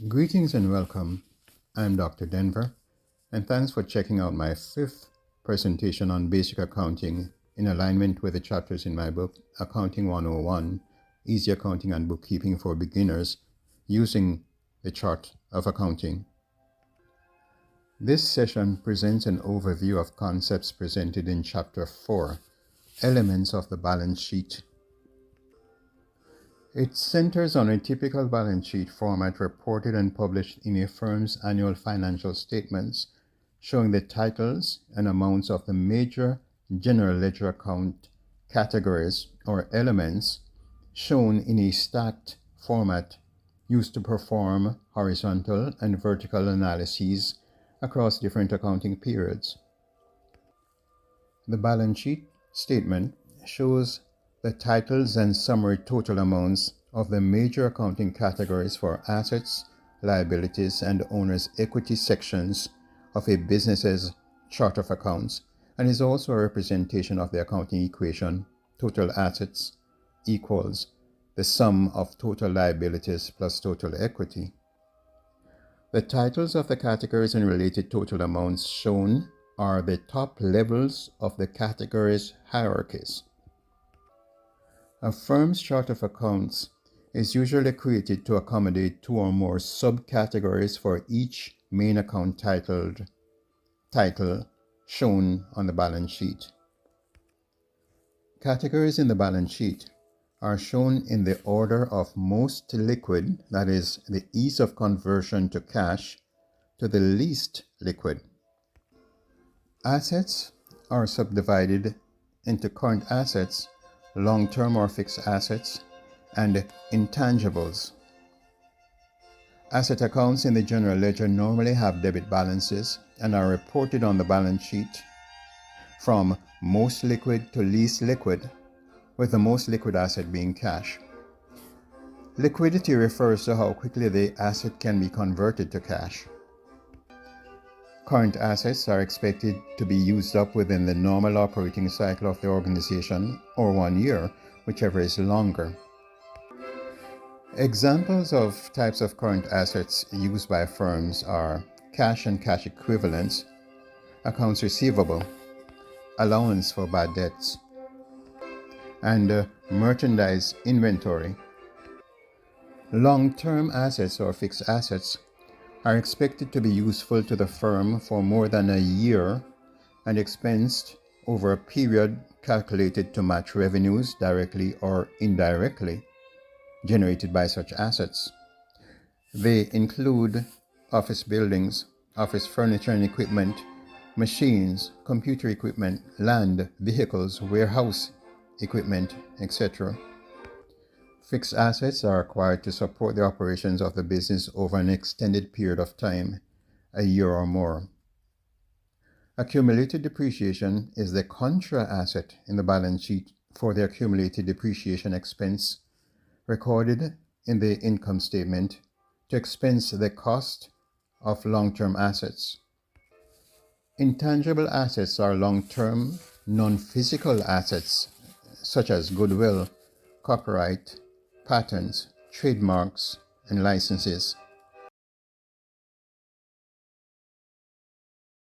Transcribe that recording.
Greetings and welcome. I'm Dr. Denver, and thanks for checking out my 5th presentation on basic accounting in alignment with the chapters in my book, Accounting 101, Easy Accounting and Bookkeeping for Beginners, using the chart of accounting. This session presents an overview of concepts presented in Chapter 4, Elements of the Balance Sheet. It centers on a typical balance sheet format reported and published in a firm's annual financial statements, showing the titles and amounts of the major general ledger account categories or elements shown in a stacked format used to perform horizontal and vertical analyses across different accounting periods. The balance sheet statement shows the titles and summary total amounts of the major accounting categories for assets, liabilities, and owner's equity sections of a business's chart of accounts, and is also a representation of the accounting equation total assets equals the sum of total liabilities plus total equity. The titles of the categories and related total amounts shown are the top levels of the categories' hierarchies. A firm's chart of accounts is usually created to accommodate 2 or more subcategories for each main account title shown on the balance sheet. Categories in the balance sheet are shown in the order of most liquid, that is, the ease of conversion to cash, to the least liquid. Assets are subdivided into current assets, long-term or fixed assets, and intangibles. Asset accounts in the general ledger normally have debit balances and are reported on the balance sheet from most liquid to least liquid, with the most liquid asset being cash. Liquidity refers to how quickly the asset can be converted to cash. Current assets are expected to be used up within the normal operating cycle of the organization, or 1 year, whichever is longer. Examples of types of current assets used by firms are cash and cash equivalents, accounts receivable, allowance for bad debts, and merchandise inventory. Long-term assets or fixed assets are expected to be useful to the firm for more than a year and expensed over a period calculated to match revenues directly or indirectly generated by such assets. They include office buildings, office furniture and equipment, machines, computer equipment, land, vehicles, warehouse equipment, etc. Fixed assets are required to support the operations of the business over an extended period of time, a year or more. Accumulated depreciation is the contra asset in the balance sheet for the accumulated depreciation expense recorded in the income statement to expense the cost of long-term assets. Intangible assets are long-term, non-physical assets such as goodwill, copyright, patents, trademarks, and licenses.